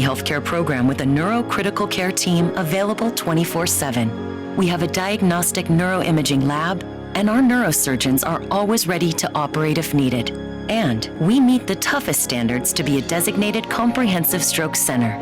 healthcare program with a neurocritical care team available 24/7. We have a diagnostic neuroimaging lab, and our neurosurgeons are always ready to operate if needed. And we meet the toughest standards to be a designated comprehensive stroke center.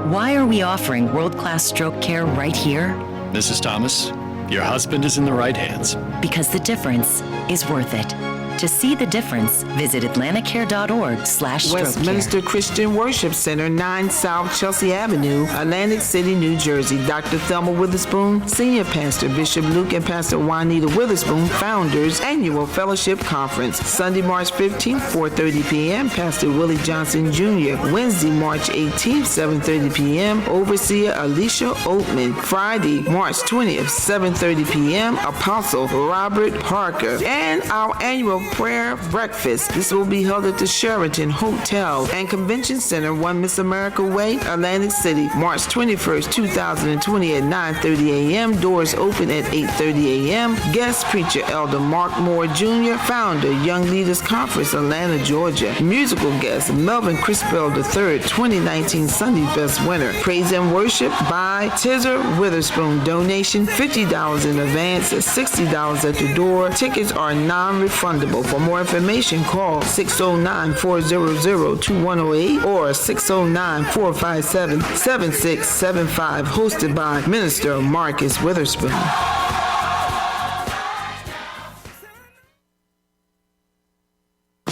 Why are we offering world-class stroke care right here? Mrs. Thomas, your husband is in the right hands. Because the difference is worth it. To see the difference, visit atlanticare.org/strokecare. Westminster Christian Worship Center, 9 South Chelsea Avenue, Atlantic City, New Jersey. Dr. Thelma Witherspoon, Senior Pastor, Bishop Luke and Pastor Juanita Witherspoon, Founders Annual Fellowship Conference. Sunday, March 15th, 4:30 p.m., Pastor Willie Johnson Jr. Wednesday, March 18th, 7:30 p.m., Overseer Alicia Oatman. Friday, March 20th, 7:30 p.m., Apostle Robert Parker. And our annual prayer breakfast. This will be held at the Sheraton Hotel and Convention Center, 1 Miss America Way, Atlantic City, March 21st, 2020 at 9:30 a.m. Doors open at 8:30 a.m. Guest preacher Elder Mark Moore Jr., founder, Young Leaders Conference, Atlanta, Georgia. Musical guest Melvin Crispell III, 2019 Sunday Best winner. Praise and worship by Tizzer Witherspoon. Donation $50 in advance, $60 at the door. Tickets are non-refundable. For more information, call 609-400-2108 or 609-457-7675. Hosted by Minister Marcus Witherspoon.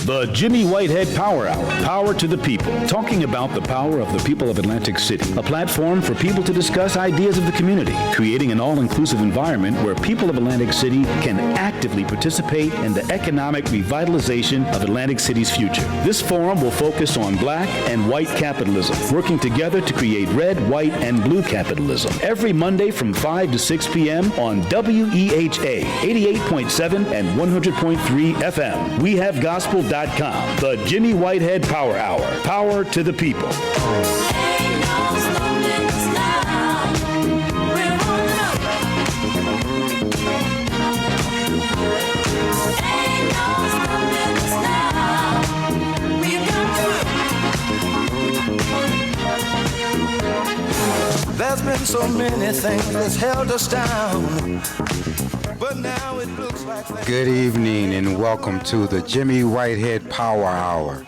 The Jimmy Whitehead Power Hour, power to the people, talking about the power of the people of Atlantic City, a platform for people to discuss ideas of the community, creating an all-inclusive environment where people of Atlantic City can actively participate in the economic revitalization of Atlantic City's future. This forum will focus on black and white capitalism, working together to create red, white, and blue capitalism. Every Monday from 5 to 6 p.m. on WEHA 88.7 and 100.3 FM. We have gospel.com. The Jimmy Whitehead Power Hour. Power to the people. There's been so many things that's held us down. But now it looks like... Good evening and welcome to the Jimmy Whitehead Power Hour.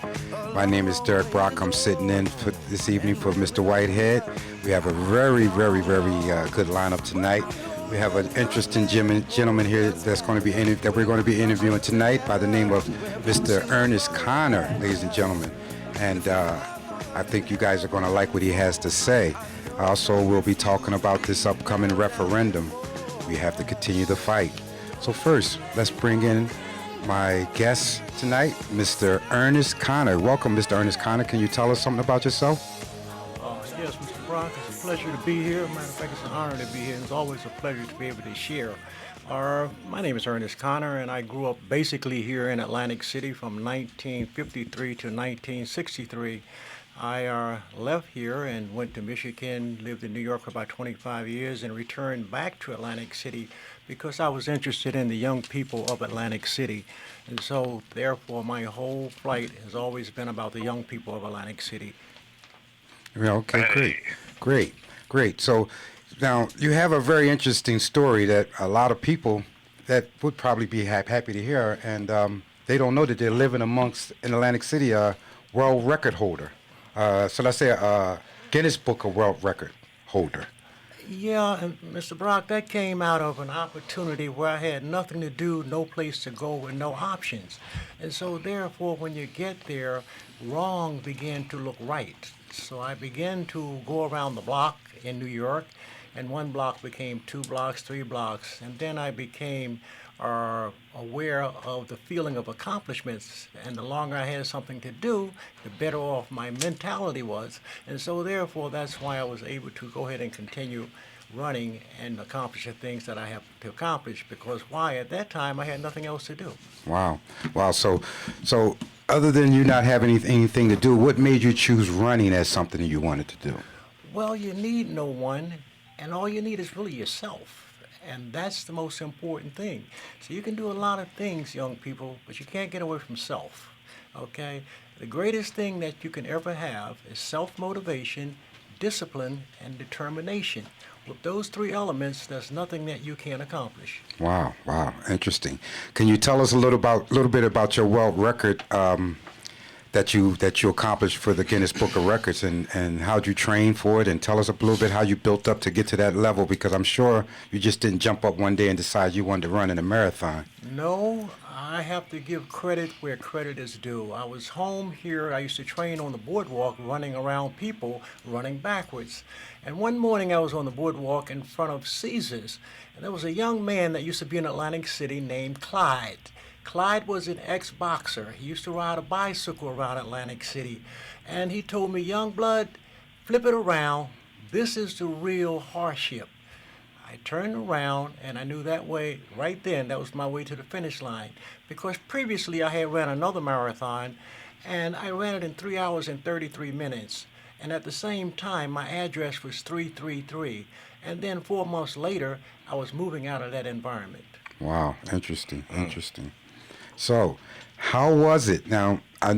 My name is Derek Brock. I'm sitting in for this evening for Mr. Whitehead. We have a very good lineup tonight. We have an interesting gentleman here that we're going to be interviewing tonight by the name of Mr. Ernest Connor, ladies and gentlemen. And I think you guys are going to like what he has to say. Also, we'll be talking about this upcoming referendum. We have to continue the fight. So first, let's bring in my guest tonight, Mr. Ernest Connor. Welcome, Mr. Ernest Connor. Can you tell us something about yourself? Yes, Mr. Brock, it's a pleasure to be here. Matter of fact, it's an honor to be here. It's always a pleasure to be able to share. My name is Ernest Connor, and I grew up basically here in Atlantic City from 1953 to 1963. I left here and went to Michigan, lived in New York for about 25 years, and returned back to Atlantic City because I was interested in the young people of Atlantic City. And so, therefore, my whole flight has always been about the young people of Atlantic City. Yeah, okay, great. So, now, you have a very interesting story that a lot of people that would probably be happy to hear, and they don't know that they're living amongst, in Atlantic City, a world record holder. So let's say a Guinness Book of World Record holder. Yeah, and Mr. Brock, that came out of an opportunity where I had nothing to do, no place to go, and no options. And so therefore, when you get there, wrong began to look right. So I began to go around the block in New York, and one block became 2 blocks, 3 blocks, and then I became aware of the feeling of accomplishments, and the longer I had something to do, the better off my mentality was. And so therefore, that's why I was able to go ahead and continue running and accomplish the things that I have to accomplish, because why? At that time, I had nothing else to do. Wow. So other than you not having anything to do, what made you choose running as something that you wanted to do? Well, you need no one, and all you need is really yourself. And that's the most important thing. So you can do a lot of things, young people, but you can't get away from self, okay? The greatest thing that you can ever have is self-motivation discipline, and determination. With those three elements, there's nothing that you can't accomplish. Wow, wow, interesting. Can you tell us a little bit about your world record that you accomplished for the Guinness Book of Records, and how'd you train for it, and tell us a little bit how you built up to get to that level, because I'm sure you just didn't jump up one day and decide you wanted to run in a marathon. No, I have to give credit where credit is due. I was home here. I used to train on the boardwalk, running around people, running backwards. And one morning I was on the boardwalk in front of Caesars, and there was a young man that used to be in Atlantic City named Clyde. Clyde was an ex-boxer. He used to ride a bicycle around Atlantic City. And he told me, "Young blood, flip it around. This is the real hardship." I turned around, and I knew that way, right then, that was my way to the finish line. Because previously I had ran another marathon, and I ran it in 3 hours and 33 minutes. And at the same time, my address was 333. And then 4 months later, I was moving out of that environment. Wow, interesting, interesting. So, how was it? Now, I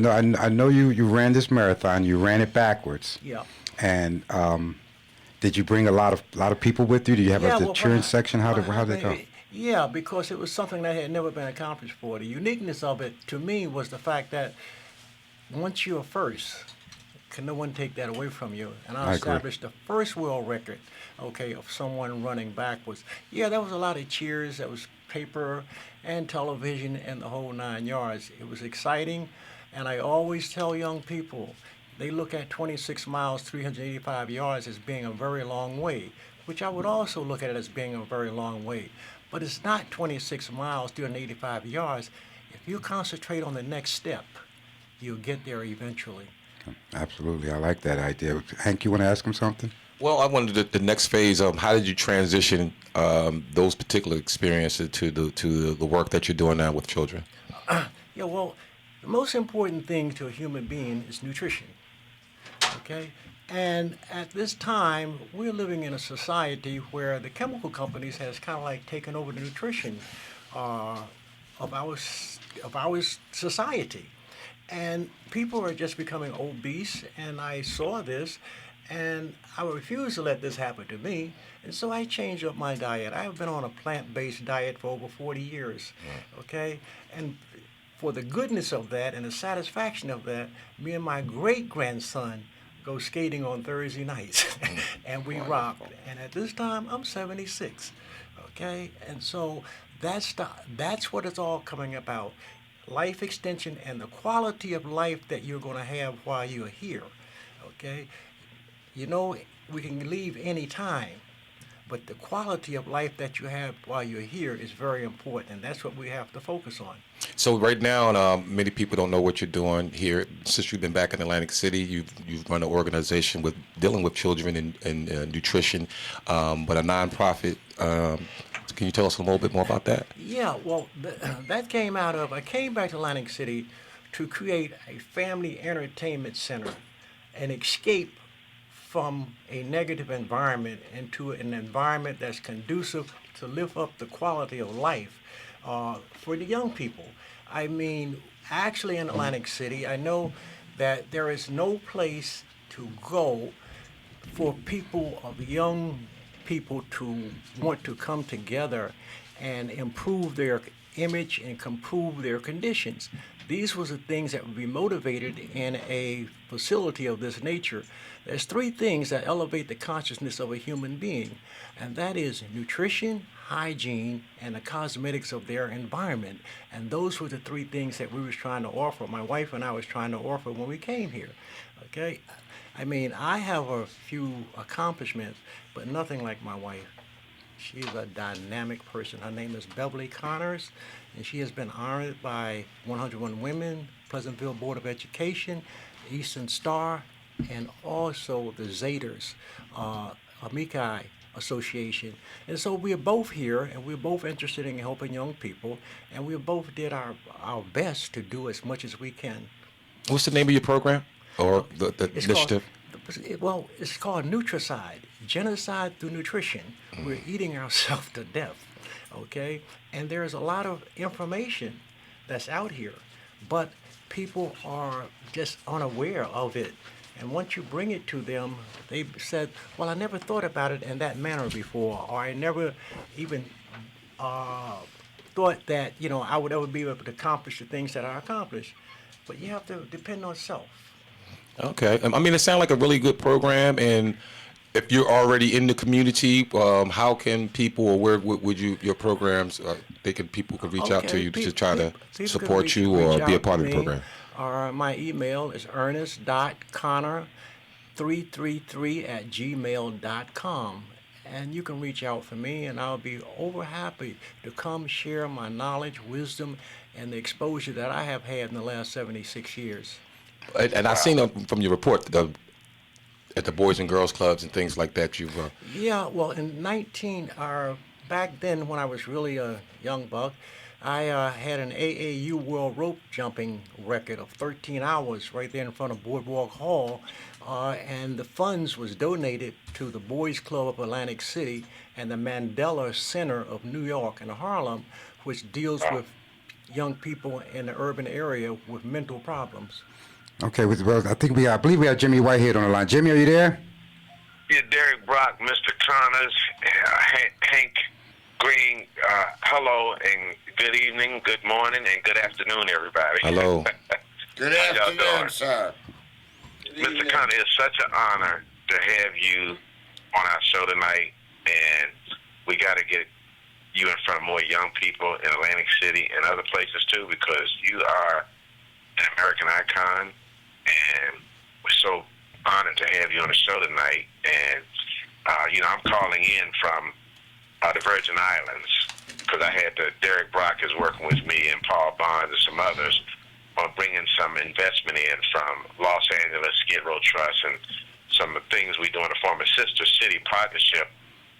know you ran this marathon. You ran it backwards. Yeah. And did you bring a lot of people with you? Do you have a cheering section? How did it go? Yeah, because it was something that had never been accomplished before. The uniqueness of it, to me, was the fact that once you're first, can no one take that away from you? And I established the first world record, okay, of someone running backwards. Yeah, there was a lot of cheers. There was paper and television and the whole 9 yards. It was exciting, and I always tell young people, they look at 26 miles, 385 yards as being a very long way, which I would also look at it as being a very long way. But it's not 26 miles, 385 yards. If you concentrate on the next step, you'll get there eventually. Absolutely, I like that idea. Hank, you want to ask him something? Well, I wanted the next phase of how did you transition those particular experiences to the work that you're doing now with children? Yeah, well, the most important thing to a human being is nutrition. Okay? And at this time, we're living in a society where the chemical companies has kind of like taken over the nutrition of our society. And people are just becoming obese, and I saw this, and I refused to let this happen to me, and so I changed up my diet. I've been on a plant-based diet for over 40 years, okay? And for the goodness of that and the satisfaction of that, me and my great-grandson go skating on Thursday nights, and we rock. And at this time, I'm 76, okay? And so that's what it's all coming about. Life extension and the quality of life that you're going to have while you're here, okay? You know, we can leave any time, but the quality of life that you have while you're here is very important, and that's what we have to focus on. So right now, many people don't know what you're doing here. Since you've been back in Atlantic City, you've run an organization with dealing with children and nutrition, but a nonprofit. Can you tell us a little bit more about that? Yeah, well, that came out of, I came back to Atlantic City to create a family entertainment center, an escape from a negative environment into an environment that's conducive to lift up the quality of life for the young people. I mean, actually in Atlantic City, I know that there is no place to go for people of young people to want to come together and improve their image and improve their conditions. These was the things that would be motivated in a facility of this nature. There's three things that elevate the consciousness of a human being, and that is nutrition, hygiene, and the cosmetics of their environment. And those were the three things that we was trying to offer, my wife and I was trying to offer when we came here, okay? I mean, I have a few accomplishments, but nothing like my wife. She's a dynamic person. Her name is Beverly Connors, and she has been honored by 101 Women, Pleasantville Board of Education, Eastern Star, and also the Zaders, Amici Association. And so we're both here, and we're both interested in helping young people, and we both did our best to do as much as we can. What's the name of your program or the initiative? It's called Nutricide, Genocide Through Nutrition. We're eating ourselves to death, okay? And there's a lot of information that's out here, but people are just unaware of it. And once you bring it to them, they said, well, I never thought about it in that manner before, or I never even thought that, I would ever be able to accomplish the things that I accomplished. But you have to depend on self. Okay. I mean, it sounds like a really good program. And if you're already in the community, how can people, or where would your programs, people could reach out to you to try to People support can you reach or be a out part to of the me, program? Or my email is ernest.connor333@gmail.com. And you can reach out for me, and I'll be over happy to come share my knowledge, wisdom, and the exposure that I have had in the last 76 years. And I've seen from your report at the Boys and Girls Clubs and things like that, you've... Yeah, well, back then when I was really a young buck, I had an AAU World Rope Jumping record of 13 hours right there in front of Boardwalk Hall, and the funds was donated to the Boys Club of Atlantic City and the Mandela Center of New York and Harlem, which deals with young people in the urban area with mental problems. Okay, well, I believe we have Jimmy Whitehead on the line. Jimmy, are you there? Yeah, Derek Brock, Mr. Connors, Hank Green, hello and good evening, good morning, and good afternoon, everybody. Hello. Good How y'all afternoon, doing? sir. Mr. Connor, it's such an honor to have you on our show tonight, and we got to get you in front of more young people in Atlantic City and other places too, because you are an American icon, and we're so honored to have you on the show tonight. And I'm calling in from the Virgin Islands because I had Derek Brock is working with me and Paul Bonds and some others on bringing some investment in from Los Angeles Skid Row Trust and some of the things we do in the form of Sister City Partnership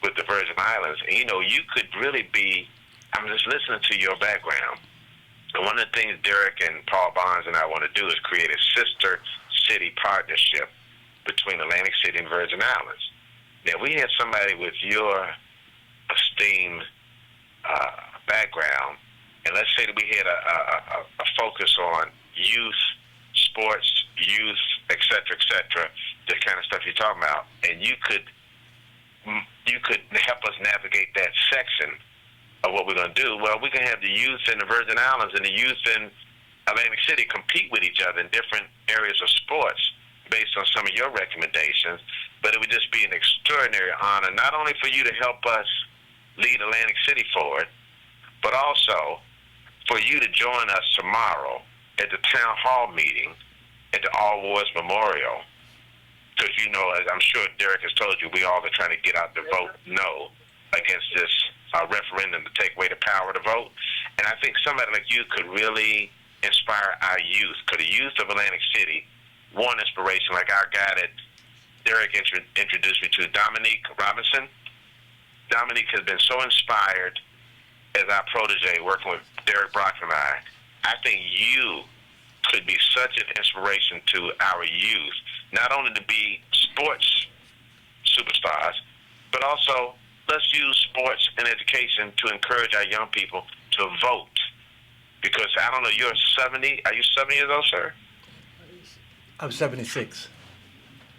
with the Virgin Islands. And, you could really be, I'm just listening to your background. And one of the things Derek and Paul Bonds and I want to do is create a Sister City Partnership between Atlantic City and Virgin Islands. Now, we had somebody with your esteemed background, and let's say that we had a focus on youth, sports, youth, et cetera, the kind of stuff you're talking about, and you could help us navigate that section of what we're going to do. Well, we can have the youth in the Virgin Islands and the youth in Atlantic City compete with each other in different areas of sports based on some of your recommendations, but it would just be an extraordinary honor, not only for you to help us lead Atlantic City forward, but also for you to join us tomorrow at the town hall meeting at the All Wars Memorial. Because, as I'm sure Derek has told you, we all are trying to get out to vote no against this referendum to take away the power to vote. And I think somebody like you could really inspire our youth. Because the youth of Atlantic City want inspiration, like our guy that Derek introduced me to, Dominique Robinson. Dominique has been so inspired as our protege working with Derek Brock and I. I think you could be such an inspiration to our youth, not only to be sports superstars, but also let's use sports and education to encourage our young people to vote. Because I don't know, you're 70. Are you 70 years old, sir? I'm 76.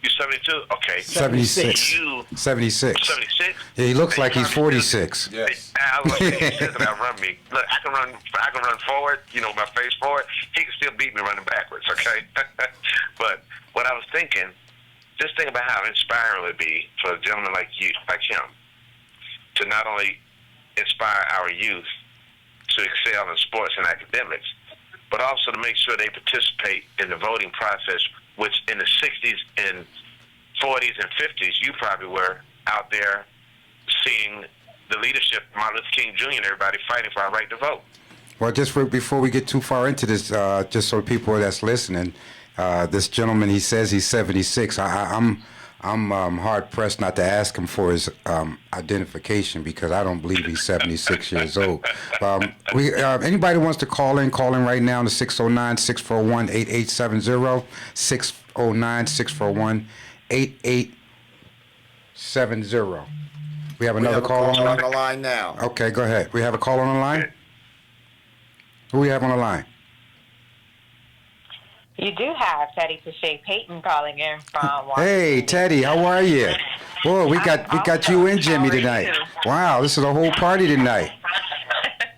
You're 72? Okay. 76. You, 76. 76? Yeah, he looks like he's 46. Yes. I was like, he says that run me. Look, I can run forward, my face forward. He can still beat me running backwards, okay? But what I was thinking, just think about how inspiring it would be for a gentleman like you, like him, to not only inspire our youth to excel in sports and academics, but also to make sure they participate in the voting process, which in the 60s and 40s and 50s, you probably were out there seeing the leadership, Martin Luther King Jr. and everybody fighting for our right to vote. Well, before we get too far into this, just so people that's listening, this gentleman, he says he's 76. I'm hard pressed not to ask him for his identification because I don't believe he's 76 years old. Anybody wants to call in right now to 609-641-8870, 609-641-8870. We have another caller on the line now. Okay, go ahead. We have a caller on the line? Who we have on the line? You do have Teddy Pache Payton calling in from Washington. Hey, Teddy, how are you? Boy, we got you and Jimmy tonight. Wow, this is a whole party tonight.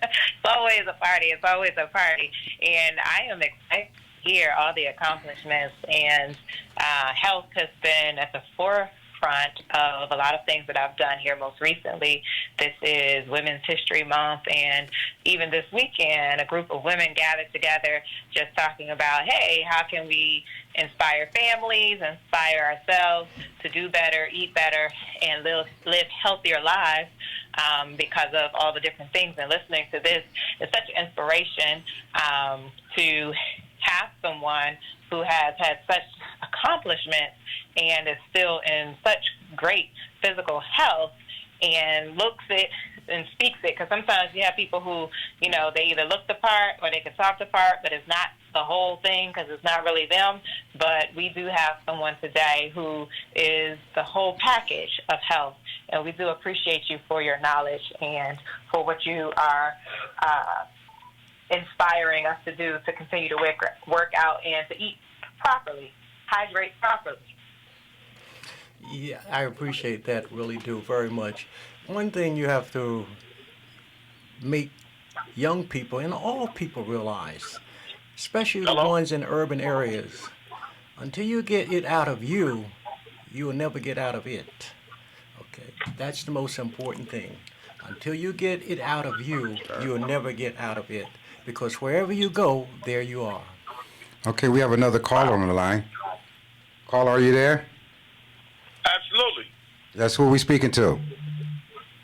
It's always a party. It's always a party. And I am excited to hear all the accomplishments. And health has been at the forefront of a lot of things that I've done here most recently. This is Women's History Month, and even this weekend, a group of women gathered together just talking about, hey, how can we inspire families, inspire ourselves to do better, eat better, and live healthier lives because of all the different things. And listening to this is such an inspiration to have someone who has had such accomplishments and is still in such great physical health and looks it and speaks it. Because sometimes you have people who, you know, they either look the part or they can talk the part, but it's not the whole thing because it's not really them. But we do have someone today who is the whole package of health. And we do appreciate you for your knowledge and for what you are inspiring us to do, to continue to work out and to eat properly, hydrate properly. Yeah, I appreciate that, really do, very much. One thing you have to make young people and all people realize, especially the ones in urban areas, until you get it out of you, you will never get out of it. Okay, that's the most important thing. Until you get it out of you, you will never get out of it. Because wherever you go, there you are. Okay, we have another caller on the line. Caller, are you there? Absolutely. That's who we speaking to.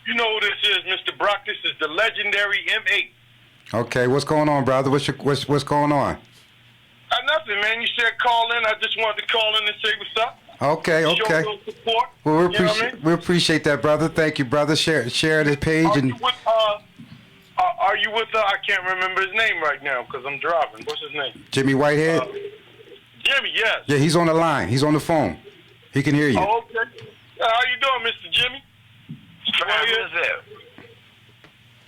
You know who this is, Mr. Brock. This is the legendary M8. Okay, what's going on, brother? What's going on? Nothing, man. You said call in. I just wanted to call in and say what's up. Okay. Show a little support. Well, You know what I mean? we appreciate that, brother. Thank you, brother. Share the page and. Are you with? I can't remember his name right now because I'm driving. What's his name? Jimmy Whitehead. Jimmy, yes. Yeah, he's on the line. He's on the phone. He can hear you. Oh, okay. How you doing, Mr. Jimmy? Who is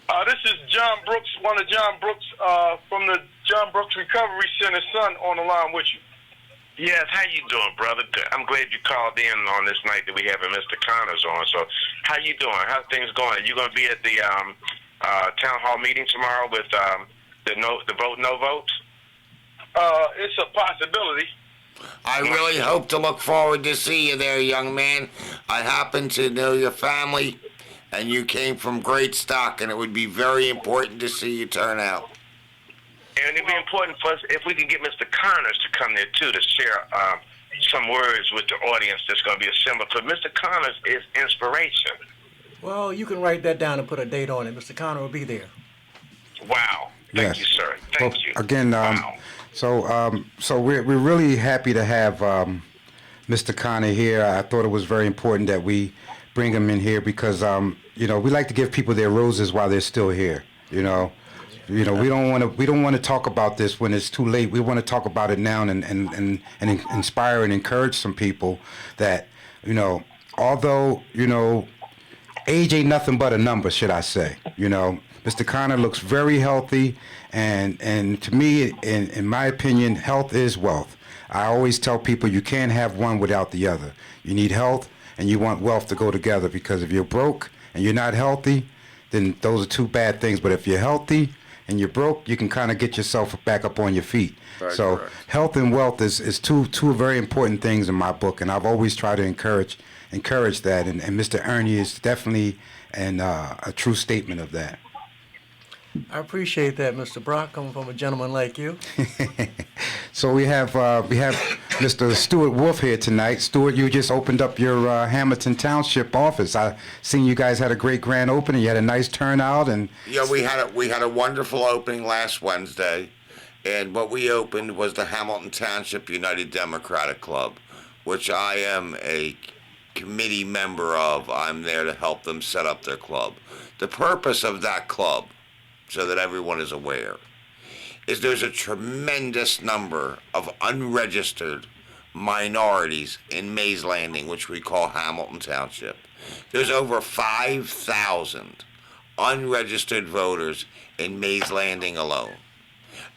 that? This is John Brooks, one of John Brooks from the John Brooks Recovery Center son on the line with you. Yes, how you doing, brother? I'm glad you called in on this night that we having Mr. Connors on. So, how you doing? How's things going? You going to be at the town hall meeting tomorrow with the vote no vote? It's a possibility. I really hope to look forward to see you there, young man. I happen to know your family, and you came from great stock, and it would be very important to see you turn out. And it'd be important for us if we can get Mr. Connors to come there, too, to share some words with the audience that's going to be assembled. Because Mr. Connors is inspiration. Well, you can write that down and put a date on it. Mr. Connor will be there. Wow. Thank you, sir. Thank you. Again, wow. So we're really happy to have Mr. Connor here. I thought it was very important that we bring him in here because we like to give people their roses while they're still here. We don't want to talk about this when it's too late. We want to talk about it now and inspire and encourage some people that although age ain't nothing but a number, should I say? Mr. Connor looks very healthy, and to me, in my opinion, health is wealth. I always tell people you can't have one without the other. You need health and you want wealth to go together, because if you're broke and you're not healthy, then those are two bad things. But if you're healthy and you're broke, you can kind of get yourself back up on your feet. Right, so correct. Health and wealth is two very important things in my book, and I've always tried to encourage that, and Mr. Ernie is definitely a true statement of that. I appreciate that, Mr. Brock, coming from a gentleman like you. So we have Mr. Stuart Wolf here tonight. Stuart, you just opened up your Hamilton Township office. I seen you guys had a great grand opening. You had a nice turnout, and yeah, we had a wonderful opening last Wednesday, and what we opened was the Hamilton Township United Democratic Club, which I am a committee member of. I'm there to help them set up their club. The purpose of that club, so that everyone is aware, is there's a tremendous number of unregistered minorities in Mays Landing, which we call Hamilton Township. There's over 5,000 unregistered voters in Mays Landing alone.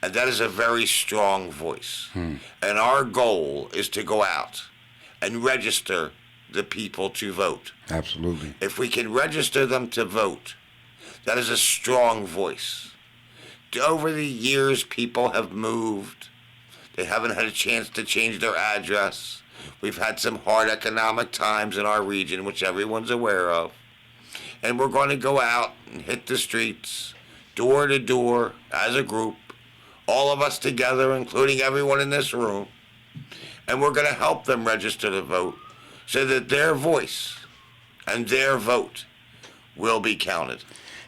And that is a very strong voice. And our goal is to go out and register the people to vote. Absolutely. If we can register them to vote, that is a strong voice. Over the years, people have moved. They haven't had a chance to change their address. We've had some hard economic times in our region, which everyone's aware of. And we're going to go out and hit the streets, door to door, as a group, all of us together, including everyone in this room. And we're going to help them register to vote so that their voice and their vote will be counted.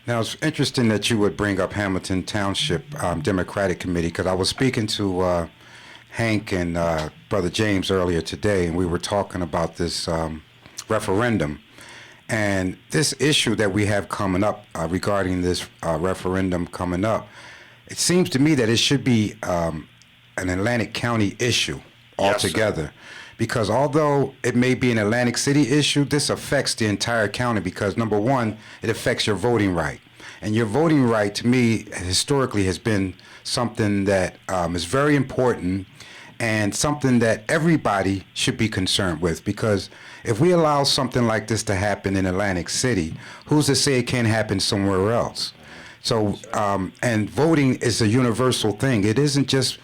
Now, it's interesting that you would bring up Hamilton Township Democratic Committee, because I was speaking to Hank and Brother James earlier today, and we were talking about this referendum. And this issue that we have coming up regarding this referendum coming up, it seems to me that it should be an Atlantic County issue altogether. Yes, because although it may be an Atlantic City issue, this affects the entire county because, number one, it affects your voting right. And your voting right, to me, historically has been something that is very important and something that everybody should be concerned with, because if we allow something like this to happen in Atlantic City, who's to say it can't happen somewhere else? So, and voting is a universal thing. It isn't just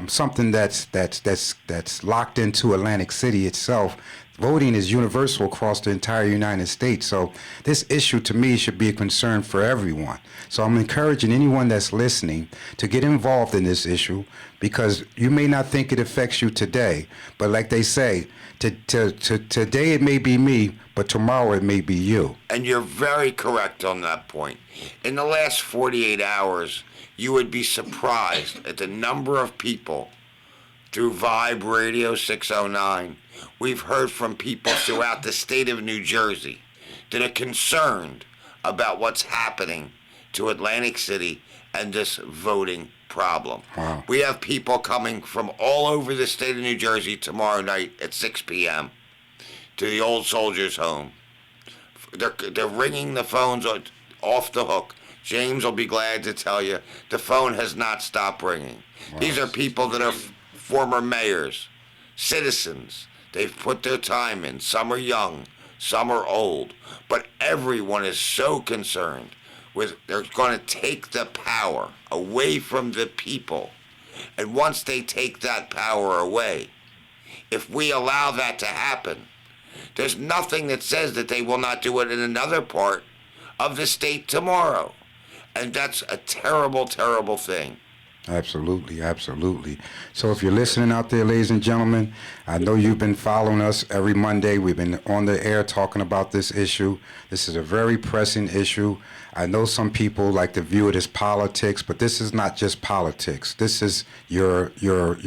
something that's locked into Atlantic City itself. Voting is universal across the entire United States. So this issue to me should be a concern for everyone. So I'm encouraging anyone that's listening to get involved in this issue, because you may not think it affects you today, but like they say, today it may be me, but tomorrow it may be you. And you're very correct on that point. In the last 48 hours, you would be surprised at the number of people through Vibe Radio 609. We've heard from people throughout the state of New Jersey that are concerned about what's happening to Atlantic City and this voting problem. Wow. We have people coming from all over the state of New Jersey tomorrow night at 6 p.m. to the Old Soldiers Home. They're ringing the phones off the hook. James will be glad to tell you the phone has not stopped ringing. Wow. These are people that are former mayors, citizens. They've put their time in. Some are young, some are old. But everyone is so concerned with they're going to take the power away from the people. And once they take that power away, if we allow that to happen, there's nothing that says that they will not do it in another part of the state tomorrow. And that's a terrible, terrible thing. Absolutely, absolutely. So if you're listening out there, ladies and gentlemen, I know you've been following us every Monday. We've been on the air talking about this issue. This is a very pressing issue. I know some people like to view it as politics, but this is not just politics. This is your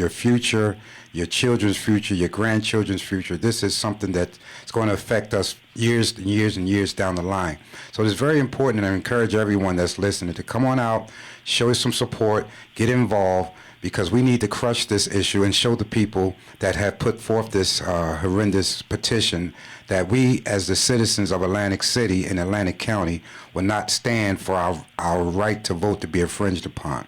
future, your children's future, your grandchildren's future. This is something that's going to affect us years and years and years down the line. So it's very important, and I encourage everyone that's listening to come on out, show us some support, get involved, because we need to crush this issue and show the people that have put forth this horrendous petition that we, as the citizens of Atlantic City and Atlantic County, will not stand for our right to vote to be infringed upon.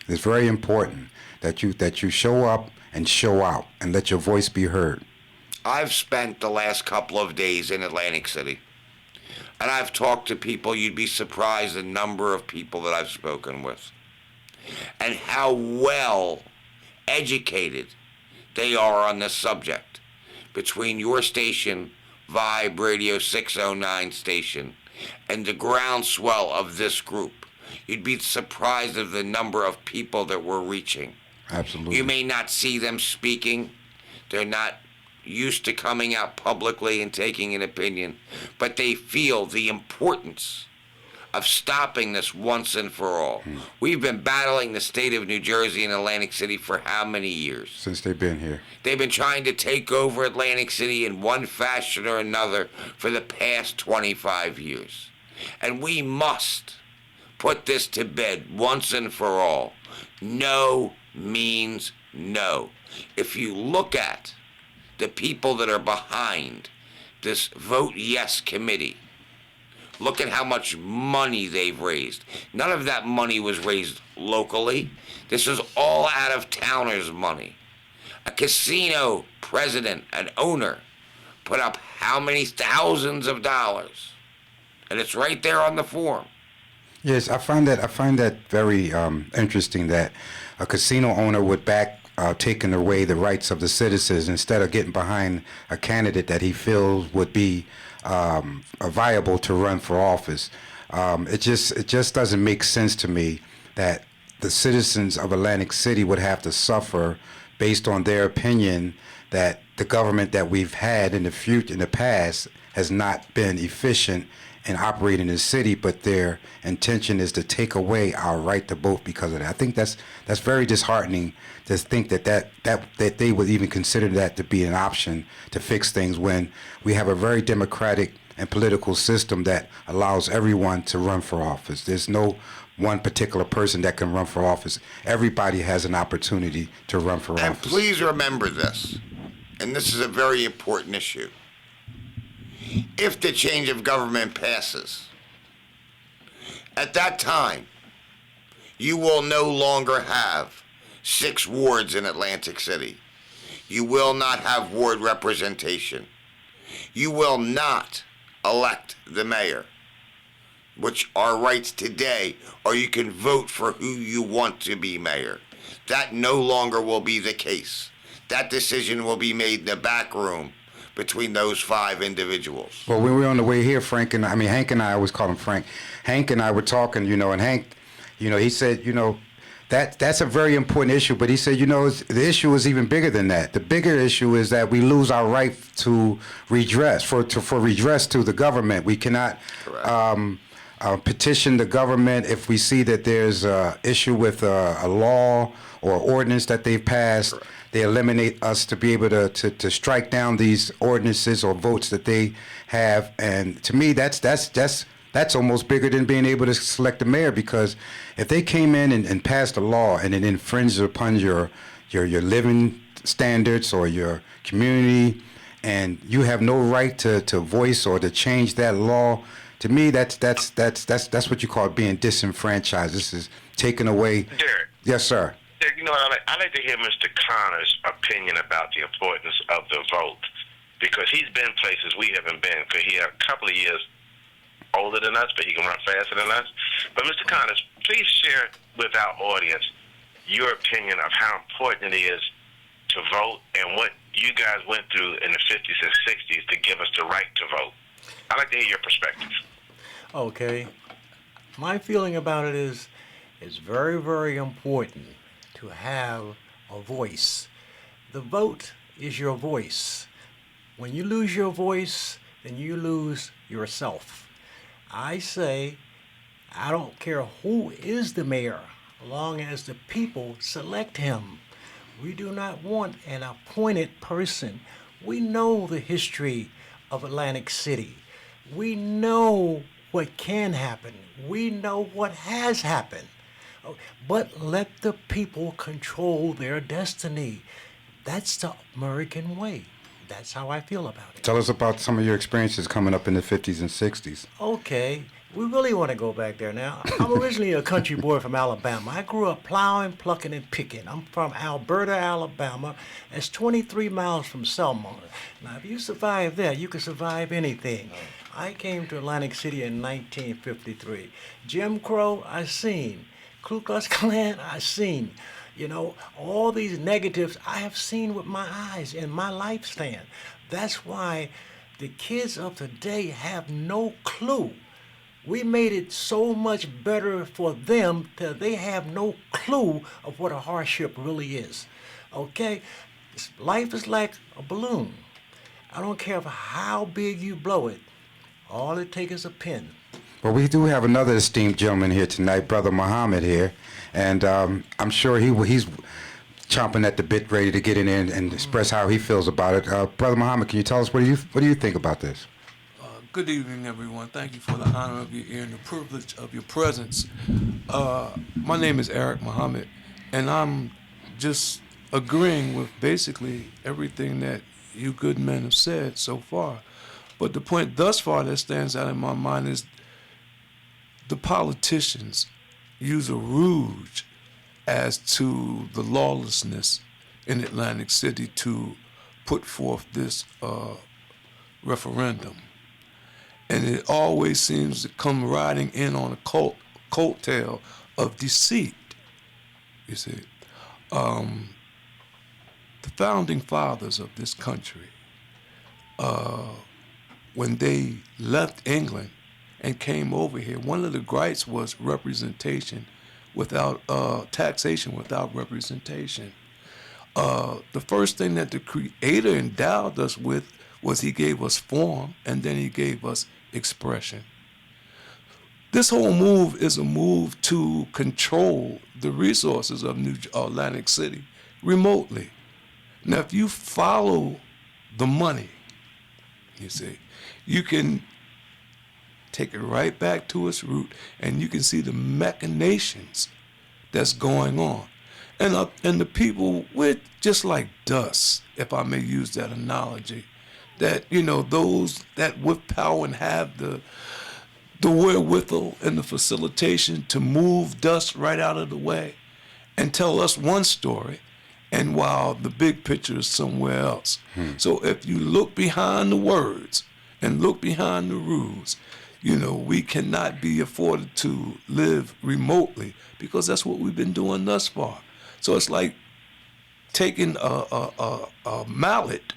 It's very important that you show up and show out and let your voice be heard. I've spent the last couple of days in Atlantic City, and I've talked to people. You'd be surprised the number of people that I've spoken with and how well educated they are on this subject. Between your station, Vibe Radio 609 station, and the groundswell of this group, you'd be surprised of the number of people that we're reaching. Absolutely. You may not see them speaking. They're not used to coming out publicly and taking an opinion, but they feel the importance of stopping this once and for all. We've been battling the state of New Jersey and Atlantic City for how many years? Since they've been here. They've been trying to take over Atlantic City in one fashion or another for the past 25 years. And we must put this to bed once and for all. No means no. If you look at the people that are behind this Vote Yes committee, Look at how much money they've raised. None of that money was raised locally. This is all out-of-towners' money. A casino president, an owner, put up how many thousands of dollars? And it's right there on the form. Yes, I find that very interesting that a casino owner would back taking away the rights of the citizens instead of getting behind a candidate that he feels would be viable to run for office. It just doesn't make sense to me that the citizens of Atlantic City would have to suffer based on their opinion that the government that we've had in the past has not been efficient in operating the city, but their intention is to take away our right to vote because of that. I think that's very disheartening to think that they would even consider that to be an option to fix things when we have a very democratic and political system that allows everyone to run for office. There's no one particular person that can run for office. Everybody has an opportunity to run for office. And please remember this, and this is a very important issue. If the change of government passes, at that time, you will no longer have 6 wards in Atlantic City. You will not have ward representation. You will not elect the mayor, which are rights today, or you can vote for who you want to be mayor. That no longer will be the case. That decision will be made in the back room between those 5 individuals. Well, when we were on the way here, Hank and I always call him Frank. Hank and I were talking, and Hank, he said, that's a very important issue, but he said, the issue is even bigger than that. The bigger issue is that we lose our right to redress, for redress to the government. We cannot petition the government if we see that there's an issue with a law or ordinance that they've passed. Correct. They eliminate us to be able to strike down these ordinances or votes that they have. And to me, that's almost bigger than being able to select the mayor, because if they came in and passed a law and it infringed upon your living standards or your community, and you have no right to voice or to change that law, to me, that's what you call being disenfranchised. This is taking away. Derek. Yes, sir. Derek, I like to hear Mr. Connor's opinion about the importance of the vote, because he's been places we haven't been, because he a couple of years older than us, but he can run faster than us. But Mr. Connors, please share with our audience your opinion of how important it is to vote and what you guys went through in the 50s and 60s to give us the right to vote. I'd like to hear your perspective. Okay. My feeling about it is it's very, very important to have a voice. The vote is your voice. When you lose your voice, then you lose yourself. I say, I don't care who is the mayor, as long as the people select him. We do not want an appointed person. We know the history of Atlantic City. We know what can happen. We know what has happened. But let the people control their destiny. That's the American way. That's how I feel about it. Tell us about some of your experiences coming up in the 50s and 60s. Okay, we really want to go back there now. I'm originally a country boy from Alabama. I grew up plowing, plucking, and picking. I'm from Alberta, Alabama. It's 23 miles from Selma. Now, if you survive that, you can survive anything. I came to Atlantic City in 1953. Jim Crow, I seen. Ku Klux Klan, I seen. All these negatives I have seen with my eyes in my lifespan. That's why the kids of today have no clue. We made it so much better for them that they have no clue of what a hardship really is. Okay? Life is like a balloon. I don't care how big you blow it. All it takes is a pin. Well, we do have another esteemed gentleman here tonight, Brother Muhammad here, and I'm sure he's chomping at the bit, ready to get in there and express how he feels about it. Brother Muhammad, can you tell us what do you think about this? Good evening, everyone. Thank you for the honor of your ear and the privilege of your presence. My name is Eric Muhammad, and I'm just agreeing with basically everything that you good men have said so far. But the point thus far that stands out in my mind is the politicians use a rouge as to the lawlessness in Atlantic City to put forth this referendum. And it always seems to come riding in on a coattail of deceit, you see. The founding fathers of this country, when they left England and came over here, one of the gripes was representation without taxation without representation. The first thing that the Creator endowed us with was He gave us form, and then He gave us expression. This whole move is a move to control the resources of Atlantic City remotely. Now, if you follow the money, you see, you can take it right back to its root, and you can see the machinations that's going on. And the people, we're just like dust, if I may use that analogy, that, you know, those that with power and have the wherewithal and the facilitation to move dust right out of the way and tell us one story, and while the big picture is somewhere else. So if you look behind the words and look behind the rules, you know, we cannot be afforded to live remotely because that's what we've been doing thus far. So it's like taking a mallet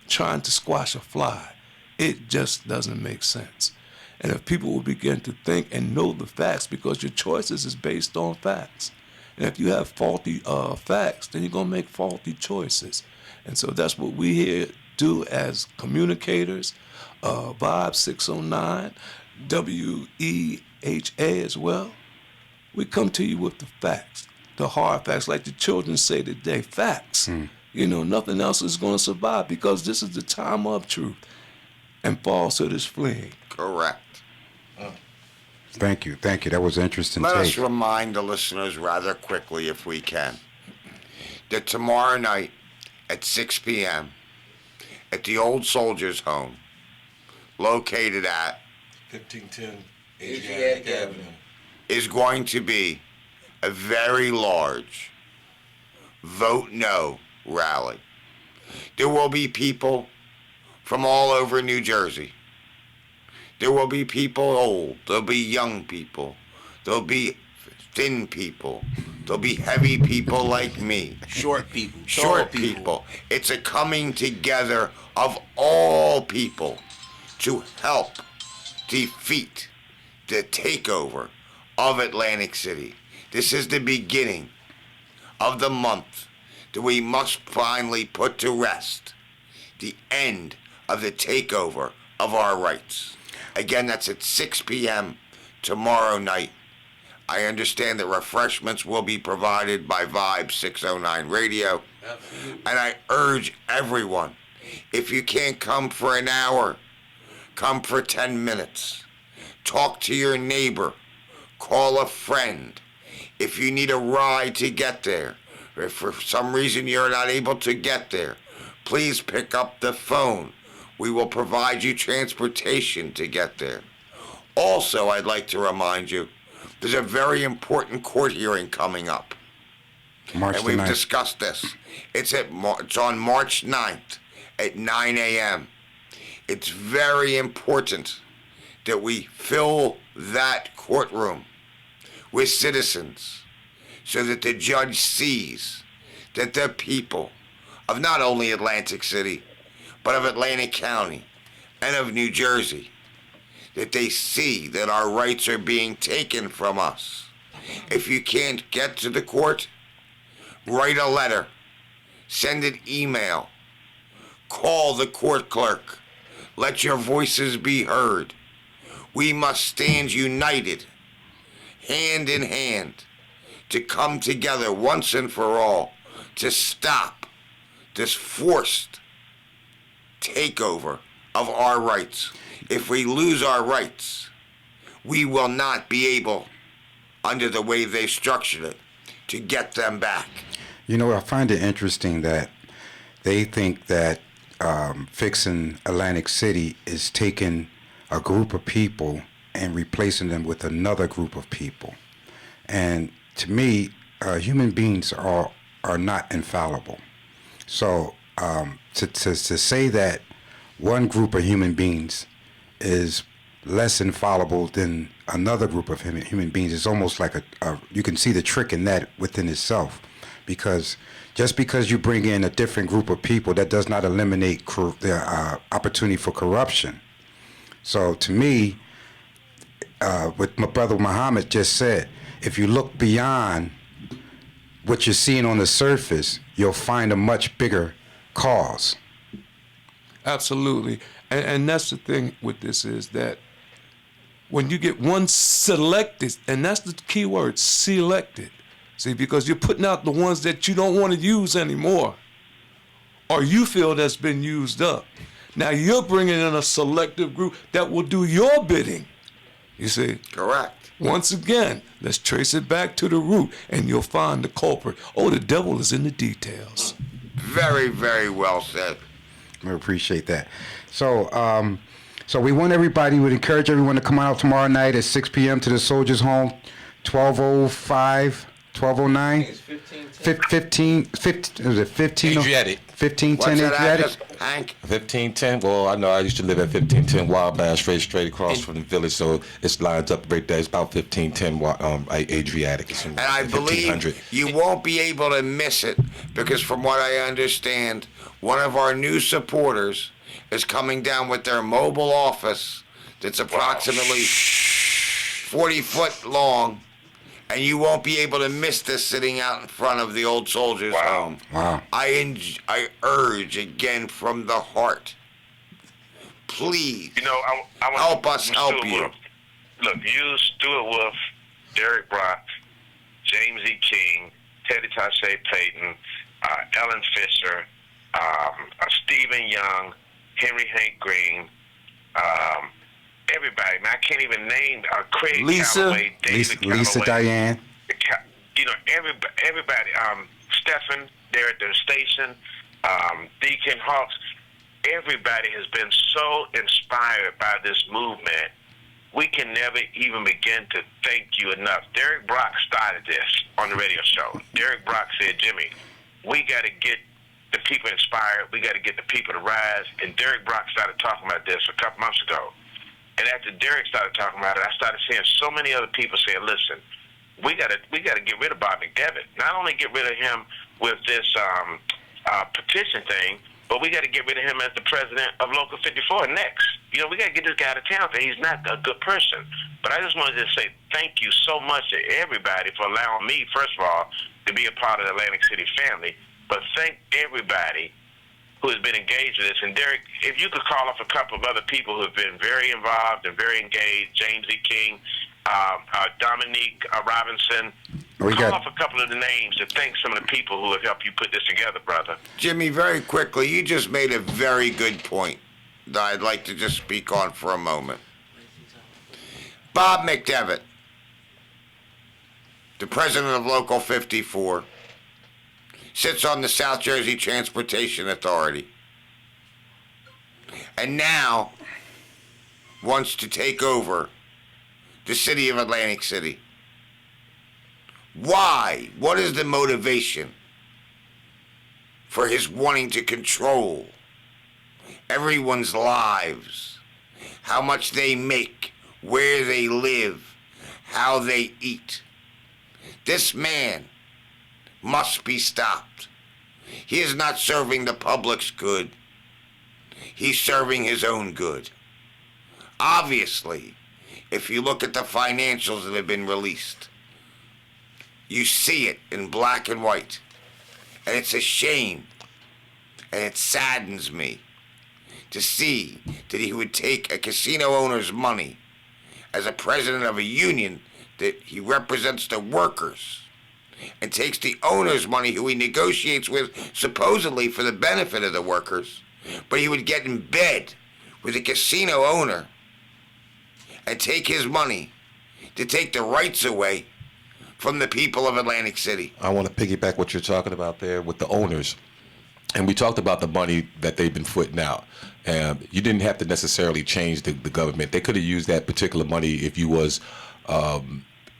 trying to squash a fly. It just doesn't make sense. And if people will begin to think and know the facts, because your choices is based on facts. And if you have faulty facts, then you're going to make faulty choices. And so that's what we here do as communicators. Vibe 609, WEHA as well. We come to you with the facts, the hard facts, like the children say today, facts. You know, nothing else is going to survive because this is the time of truth and falsehood is fleeing. Correct. Thank you. That was interesting. Let us remind the listeners rather quickly, if we can, that tomorrow night at 6 p.m. at the Old Soldiers Home, located at 1510 Asiatic Avenue, is going to be a very large Vote No rally. There will be people from all over New Jersey. There will be people old, there'll be young people, there'll be thin people, there'll be heavy people like me. Short people. Short people. It's a coming together of all people to help defeat the takeover of Atlantic City. This is the beginning of the month that we must finally put to rest the end of the takeover of our rights. Again, that's at 6 p.m. tomorrow night. I understand that refreshments will be provided by Vibe 609 Radio. And I urge everyone, if you can't come for an hour, come for 10 minutes. Talk to your neighbor. Call a friend. If you need a ride to get there, or if for some reason you're not able to get there, please pick up the phone. We will provide you transportation to get there. Also, I'd like to remind you, there's a very important court hearing coming up. And we've discussed this. It's on March 9th at 9 a.m. It's very important that we fill that courtroom with citizens so that the judge sees that the people of not only Atlantic City, but of Atlantic County and of New Jersey, that they see that our rights are being taken from us. If you can't get to the court, write a letter, send an email, call the court clerk, let your voices be heard. We must stand united, hand in hand, to come together once and for all to stop this forced takeover of our rights. If we lose our rights, we will not be able, under the way they structured it, to get them back. You know, I find it interesting that they think that fixing Atlantic City is taking a group of people and replacing them with another group of people. And to me, human beings are not infallible. So to say that one group of human beings is less infallible than another group of human beings is almost like you can see the trick in that within itself, because just because you bring in a different group of people, that does not eliminate the opportunity for corruption. So to me, what my brother Muhammad just said, if you look beyond what you're seeing on the surface, you'll find a much bigger cause. Absolutely. And that's the thing with this, is that when you get one selected, and that's the key word, selected. See, because you're putting out the ones that you don't want to use anymore, or you feel that's been used up. Now you're bringing in a selective group that will do your bidding. You see? Correct. Once again, let's trace it back to the root, and you'll find the culprit. Oh, the devil is in the details. Very, very well said. I appreciate that. So, so we want everybody, would encourage everyone to come out tomorrow night at 6 p.m. to the Soldiers Home, 1209? 1510 Adriatic. 1510 Adriatic? Hank? 1510. Well, I know I used to live at 1510 Wild Bass, straight across from the village, so it lines up right there. It's about 1510 Adriatic. And I believe you won't be able to miss it, because from what I understand, one of our new supporters is coming down with their mobile office that's approximately 40 foot long, and you won't be able to miss this sitting out in front of the old Soldiers Home. Wow. I urge again from the heart, please, I help us help you. Look, you, Stuart Wolf, Derek Brock, James E. King, Teddy Tache Payton, Ellen Fisher, Stephen Young, Henry Hank Green, everybody. Man, I can't even name Craig Calloway, David Calloway. Lisa Diane. Everybody. Stephen there at the station, Deacon Hawks. Everybody has been so inspired by this movement. We can never even begin to thank you enough. Derek Brock started this on the radio show. Derek Brock said, Jimmy, we got to get the people inspired. We got to get the people to rise. And Derek Brock started talking about this a couple months ago. And after Derek started talking about it, I started seeing so many other people saying, listen, we got to get rid of Bob McDevitt. Not only get rid of him with this petition thing, but we got to get rid of him as the president of Local 54 next. We got to get this guy out of town, because he's not a good person. But I just wanted to say thank you so much to everybody for allowing me, first of all, to be a part of the Atlantic City family. But thank everybody who has been engaged with this. And Derek, if you could call off a couple of other people who have been very involved and very engaged, James E. King, Dominique Robinson, call off a couple of the names to thank some of the people who have helped you put this together, brother. Jimmy, very quickly, you just made a very good point that I'd like to just speak on for a moment. Bob McDevitt, the president of Local 54, sits on the South Jersey Transportation Authority, and now wants to take over the city of Atlantic City. Why? What is the motivation for his wanting to control everyone's lives, how much they make, where they live, how they eat? This man must be stopped. He is not serving the public's good. He's serving his own good. Obviously, if you look at the financials that have been released, you see it in black and white. And it's a shame, and it saddens me to see that he would take a casino owner's money as a president of a union that he represents the workers, and takes the owner's money, who he negotiates with supposedly for the benefit of the workers, but he would get in bed with a casino owner and take his money to take the rights away from the people of Atlantic City. I want to piggyback what you're talking about there with the owners. And we talked about the money that they've been putting out. You didn't have to necessarily change the government. They could have used that particular money if you was.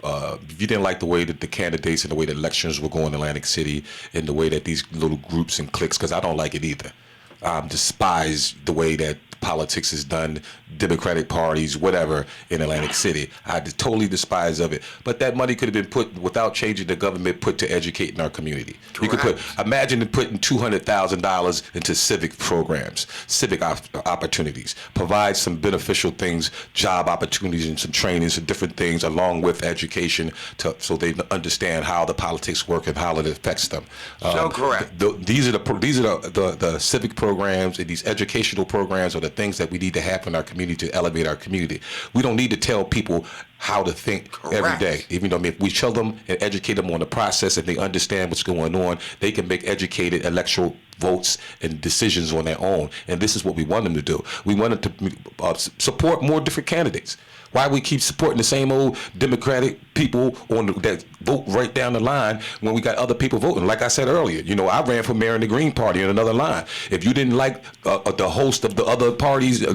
If you didn't like the way that the candidates and the way that elections were going in Atlantic City and the way that these little groups and cliques, because I don't like it either. Despise the way that politics is done, Democratic parties, whatever, in Atlantic City. I totally despise of it. But that money could have been put, without changing the government, put to educating our community. Correct. You could imagine putting $200,000 into civic programs, civic opportunities, provide some beneficial things, job opportunities and some trainings and different things along with education so they understand how the politics work and how it affects them. So correct. These are the civic programs and these educational programs are the things that we need to have in our community to elevate our community. We don't need to tell people how to think every day. Even though if we show them and educate them on the process and they understand what's going on, they can make educated electoral votes and decisions on their own. And this is what we want them to do. We want them to support more different candidates. Why we keep supporting the same old Democratic people that vote right down the line when we got other people voting? Like I said earlier, I ran for mayor in the Green Party in another line. If you didn't like the host of the other parties,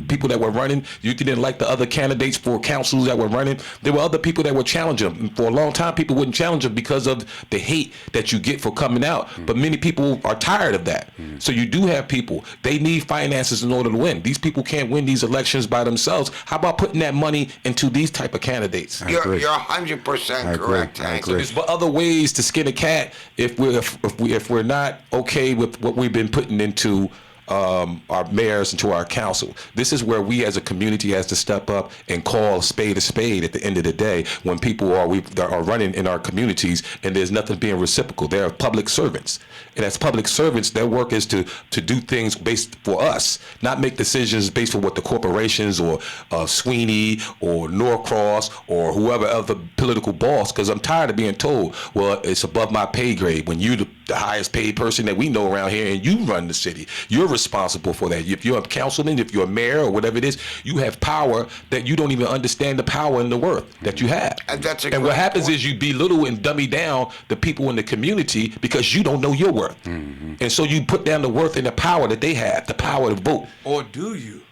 people that were running, you didn't like the other candidates for councils that were running, there were other people that would challenge them. And for a long time, people wouldn't challenge them because of the hate that you get for coming out. But many people are tired of that. So you do have people, they need finances in order to win. These people can't win these elections by themselves. How about putting that money into these type of candidates? You're 100% correct, Hank. So there's other ways to skin a cat if we're not okay with what we've been putting into our mayors and to our council. This is where we as a community has to step up and call a spade at the end of the day when people are running in our communities and there's nothing being reciprocal. They're public servants. And as public servants, their work is to do things based for us, not make decisions based on what the corporations or Sweeney or Norcross or whoever other political boss, because I'm tired of being told, well, it's above my pay grade when you the highest paid person that we know around here and you run the city. You're responsible for that. If you're a councilman, if you're a mayor or whatever it is, you have power that you don't even understand the power and the worth that you have. And what happens is you belittle and dummy down the people in the community because you don't know your worth. Mm-hmm. And so you put down the worth and the power that they have, the power to vote. Or do you?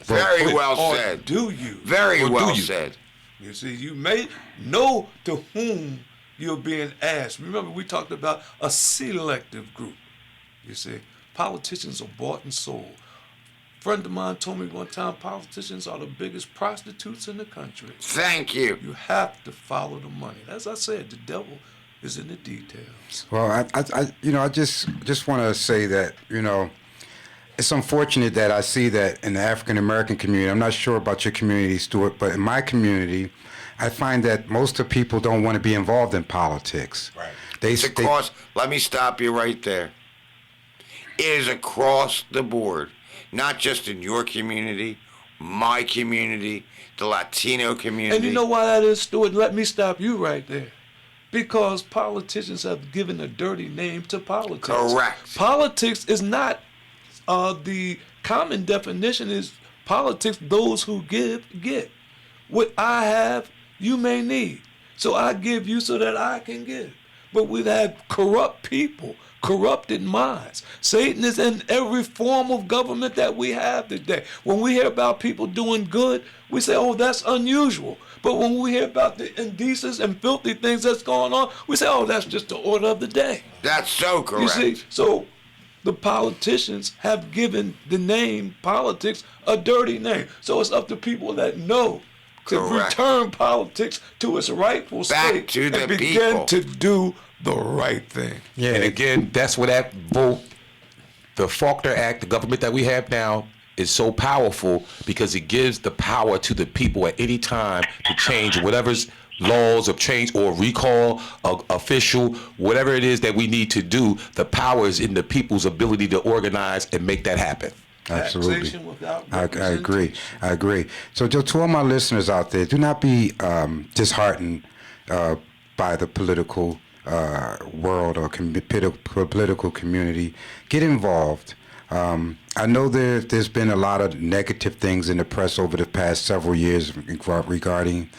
Very well said. Do you? Very well said. You see, you may know to whom you're being asked. Remember, we talked about a selective group. You see, politicians are bought and sold. A friend of mine told me one time, politicians are the biggest prostitutes in the country. Thank you. You have to follow the money. As I said, the devil is in the details. Well, I just want to say that, it's unfortunate that I see that in the African American community. I'm not sure about your community, Stuart, but in my community, I find that most of people don't want to be involved in politics. Right. Let me stop you right there. It is across the board, not just in your community, my community, the Latino community. And you know why that is, Stuart? Let me stop you right there. Because politicians have given a dirty name to politics. Correct. Politics is not the common definition is politics, those who give, get. What I have, you may need. So I give you so that I can give. But we've had corrupt people, corrupted minds. Satan is in every form of government that we have today. When we hear about people doing good, we say, oh, that's unusual. But when we hear about the indecent and filthy things that's going on, we say, oh, that's just the order of the day. That's so correct. You see, so the politicians have given the name politics a dirty name. So it's up to people that know to return politics to its rightful state and begin to do the right thing. Yeah. And again, that's where that vote, the Faulkner Act, the government that we have now, is so powerful because it gives the power to the people at any time to change whatever's laws of change or recall official, whatever it is that we need to do. The power is in the people's ability to organize and make that happen. Absolutely. I agree. So to all my listeners out there, do not be disheartened by the political world or political community. Get involved. I know there's been a lot of negative things in the press over the past several years regarding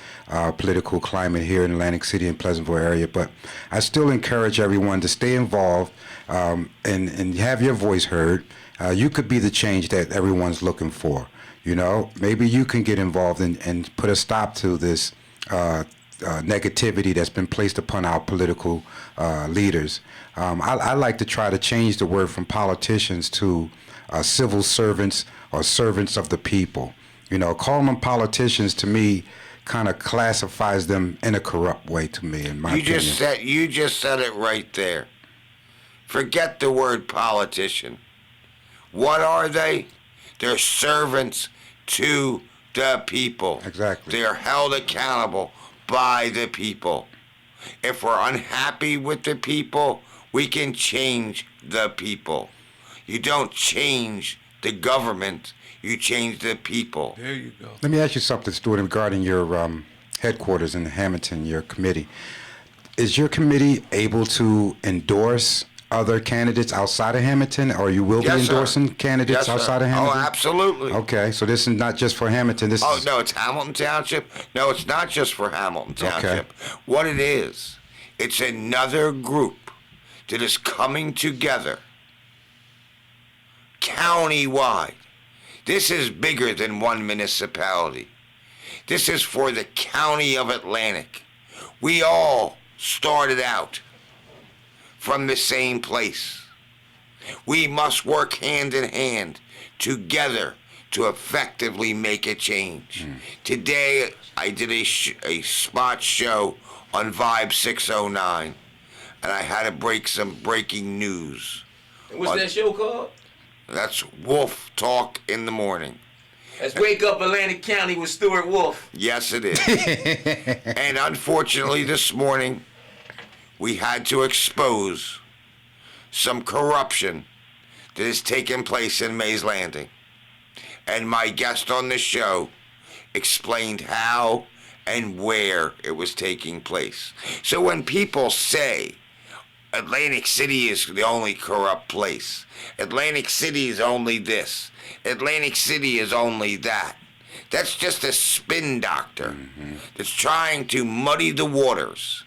political climate here in Atlantic City and Pleasantville area, but I still encourage everyone to stay involved and have your voice heard. you could be the change that everyone's looking for. You know, maybe you can get involved and put a stop to this negativity that's been placed upon our political leaders. I like to try to change the word from politicians to civil servants or servants of the people. You know, calling them politicians to me kind of classifies them in a corrupt way to me, in my opinion. You just said it right there. Forget the word politician. What are they? They're servants to the people. Exactly. They are held accountable by the people. If we're unhappy with the people, we can change the people. You don't change the government, you change the people. There you go. Let me ask you something, Stuart, regarding your headquarters in Hamilton, your committee. Is your committee able to endorse other candidates outside of Hamilton, or you will be endorsing candidates outside of Hamilton? Oh, absolutely. Okay, so this is not just for Hamilton. This is... no, it's Hamilton Township. No, it's not just for Hamilton Township. What it is, it's another group that is coming together county-wide. This is bigger than one municipality. This is for the county of Atlantic. We all started out from the same place. We must work hand in hand together to effectively make a change. Today, I did a spot show on Vibe 609, and I had to break some breaking news. What's that show called? That's Wolf Talk in the Morning. That's Wake Up Atlantic County with Stuart Wolf. Yes, it is. And unfortunately, this morning, we had to expose some corruption that has taken place in Mays Landing. And my guest on the show explained how and where it was taking place. So when people say Atlantic City is the only corrupt place, Atlantic City is only this, Atlantic City is only that, that's just a spin doctor that's trying to muddy the waters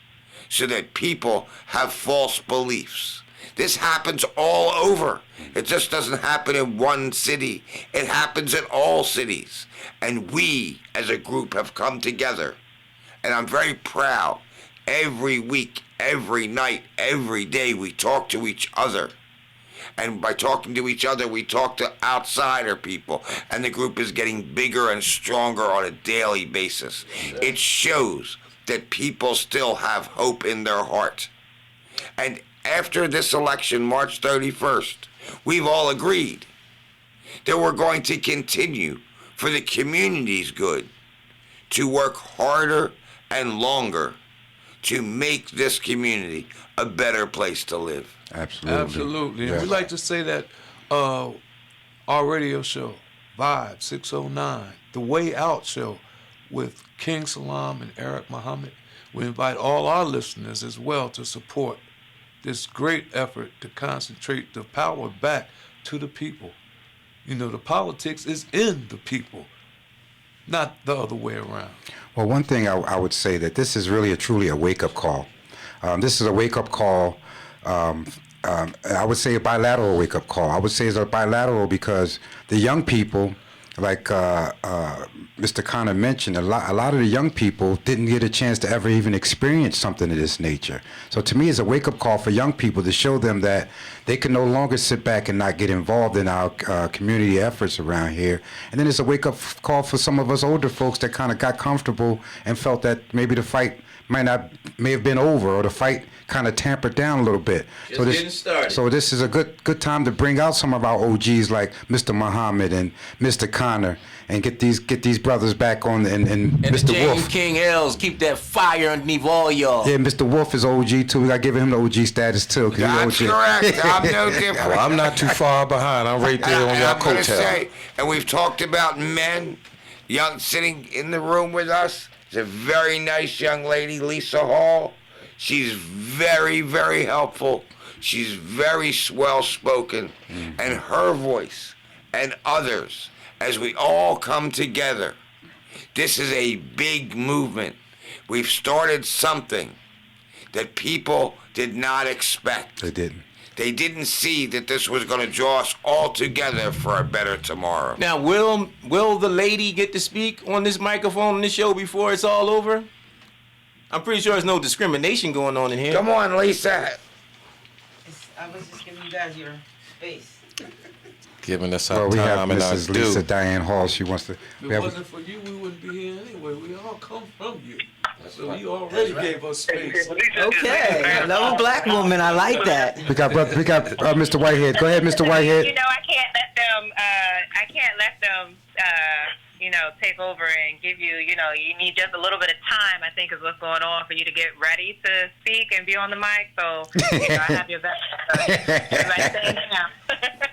so that people have false beliefs. This happens all over. It just doesn't happen in one city. It happens in all cities. And we, as a group, have come together. And I'm very proud. Every week, every night, every day, we talk to each other. And by talking to each other, we talk to outsider people. And the group is getting bigger and stronger on a daily basis. It shows that people still have hope in their heart. And after this election, March 31st, we've all agreed that we're going to continue for the community's good to work harder and longer to make this community a better place to live. Absolutely. Absolutely. And Yes. we like to say that our radio show, Vibe 609, The Way Out Show with King Salam and Eric Muhammad, we invite all our listeners as well to support this great effort to concentrate the power back to the people. You know, the politics is in the people, not the other way around. Well, one thing I would say that this is really truly a wake-up call. This is a wake-up call. I would say a bilateral wake-up call. I would say it's a bilateral because the young people, like Mr. Connor mentioned, a lot of the young people didn't get a chance to ever even experience something of this nature. So to me, it's a wake-up call for young people to show them that they can no longer sit back and not get involved in our community efforts around here. And then it's a wake-up call for some of us older folks that kind of got comfortable and felt that maybe the fight may have been over, or the fight kind of tampered down a little bit. Just getting started. So this is a good time to bring out some of our OGs like Mr. Muhammad and Mr. Connor and get these brothers back on and Mr. the Wolf. King L's keep that fire underneath all y'all. Yeah, Mr. Wolf is OG too. We got to give him the OG status too. 'Cause That's he's OG. correct. I'm no different. Well, I'm not too far behind. I'm right there on And your I'm gonna coattail. say, and we've talked about men, young sitting in the room with us. Is a very nice young lady, Lisa Hall. She's very, very helpful. She's very well-spoken. And her voice and others, as we all come together, this is a big movement. We've started something that people did not expect. They didn't. They didn't see that this was going to draw us all together for a better tomorrow. Now, will the lady get to speak on this microphone on this show before it's all over? I'm pretty sure there's no discrimination going on in here. Come on, Lisa. I was just giving you guys your space. Giving us Well, our we have time and our Mrs. Lisa due. Diane Hall. She wants to. If we it have- wasn't for you, we wouldn't be here anyway. We all come from you. So you already gave us space. Okay, I love a black woman. I like that. We got Mr. Whitehead. Go ahead, Mr. Whitehead. You know, I can't let them. Take over and give you. You know, you need just a little bit of time. I think is what's going on for you to get ready to speak and be on the mic. So I have your back.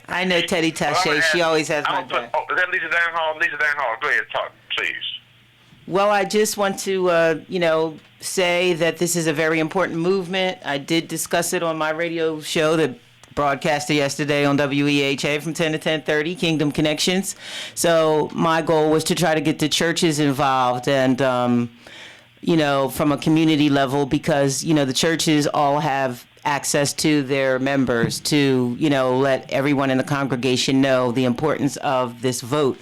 I know Teddy Taché. She always has my back. Is that Lisa Dan Hall? Lisa Dan Hall, go ahead, talk, please. Well, I just want to, say that this is a very important movement. I did discuss it on my radio show that broadcasted yesterday on WEHA from 10 to 10:30, Kingdom Connections. So my goal was to try to get the churches involved and, from a community level because, the churches all have access to their members to, let everyone in the congregation know the importance of this vote.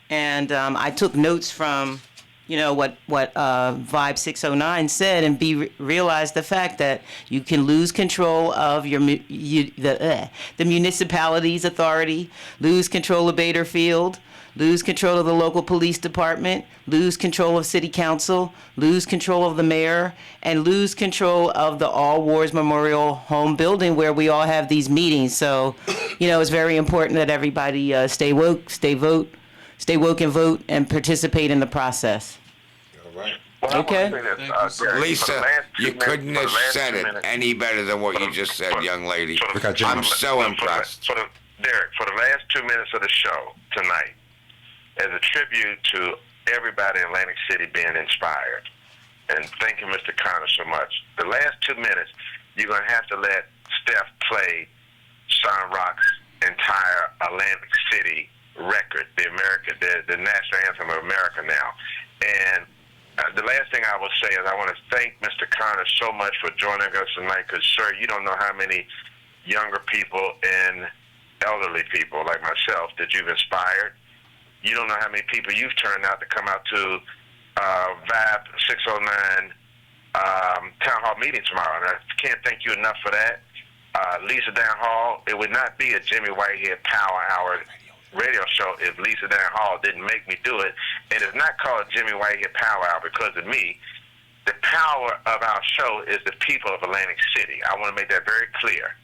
And I took notes from what Vibe 609 said, and realized the fact that you can lose control of the municipality's authority, lose control of Bader Field, lose control of the local police department, lose control of city council, lose control of the mayor, and lose control of the All Wars Memorial Home building where we all have these meetings. So, it's very important that everybody stay woke and vote and participate in the process. All right. Well, okay. Lisa, you couldn't have said it any better than what you just said, young lady. I'm so impressed. Derek, for the last 2 minutes of the show tonight, as a tribute to everybody in Atlantic City being inspired, and thank you, Mr. Connor, so much. The last 2 minutes, you're going to have to let Steph play Sean Rock's entire Atlantic City record, the national anthem of America now. And the last thing I will say is I want to thank Mr. Connor so much for joining us tonight because, sir, you don't know how many younger people and elderly people like myself that you've inspired. You don't know how many people you've turned out to come out to VAB 609 Town Hall meeting tomorrow. And I can't thank you enough for that. Lisa Dan Hall, it would not be a Jimmy Whitehead Power Hour radio show if Lisa Dan Hall didn't make me do it. It is not called Jimmy Whitehead Power Hour because of me. The power of our show is the people of Atlantic City. I want to make that very clear.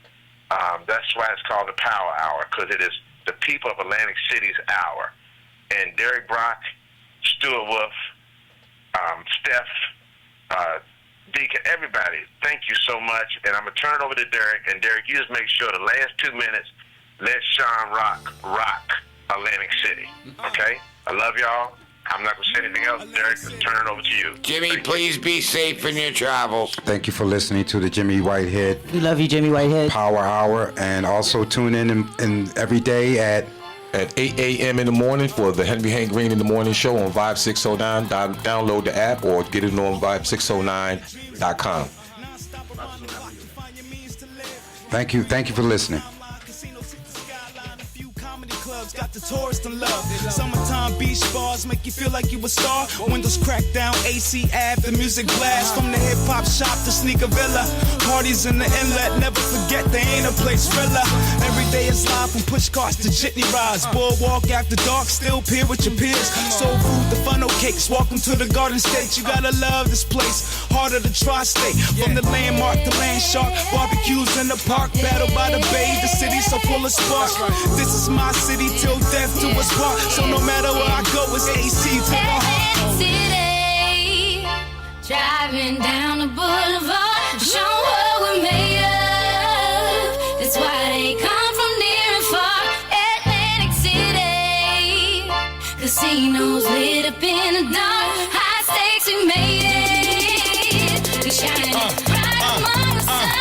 That's why it's called the Power Hour, because it is the people of Atlantic City's hour. And Derek Brock, Stuart Wolf, Steph, Deacon, everybody, thank you so much. And I'm going to turn it over to Derek. And Derek, you just make sure the last 2 minutes, let Sean rock Atlantic City. Okay? I love y'all. I'm not going to say anything else. Derek, let's turn it over to you. Jimmy, please be safe in your travels. Thank you for listening to the Jimmy Whitehead. We love you, Jimmy Whitehead. Power Hour. And also tune in every day at 8 a.m. in the morning for the Henry Hank Green in the Morning Show on Vibe 609. Download the app or get it on Vibe609.com. Thank you for listening. Got the tourists in love. Summertime beach bars make you feel like you a star. Windows cracked down, AC Ave, the music blast. From the hip hop shop to Sneaker Villa. Parties in the inlet, never forget they ain't a place filler. Every day is live from push carts to jitney rides. Boardwalk after dark, still peer with your peers. Soul food, the funnel cakes. Welcome to the Garden State. You gotta love this place. Heart of the tri-state. From the landmark to land shark. Barbecues in the park, battle by the bay. The city so full of spark. This is my city till death to us part. So no matter where I go, it's AC to the heart. City, driving down the boulevard, showing what we're made of. That's why they come from near and far. Atlantic City, casinos lit up in the dark. High stakes, we made it. We shining bright among the stars.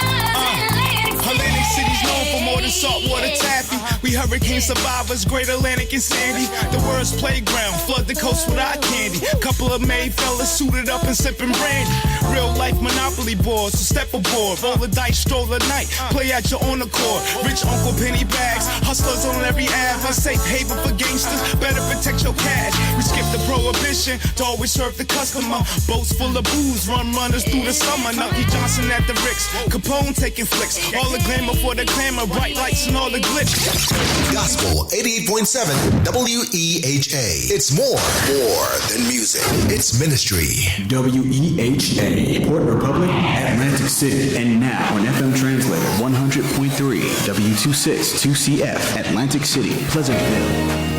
Atlantic city's known for more than saltwater taffy. We hurricane survivors, Great Atlantic and Sandy. The world's playground, flood the coast with eye candy. Couple of made fellas suited up and sipping brandy. Real life Monopoly boards, so step aboard. Roll the dice, stroll the night, play at your own accord. Rich Uncle Penny bags, hustlers on every ave. A safe haven for gangsters, better protect your cash. We skip the prohibition to always serve the customer. Boats full of booze, run runners through the summer. Nucky Johnson at the Ricks, Capone taking flicks. All the glamour for the glamour, bright lights and all the glitz. Gospel 88.7 WEHA. It's more than music. It's ministry. WEHA, Port Republic, Atlantic City. And now on FM Translator 100.3 W262CF, Atlantic City, Pleasantville.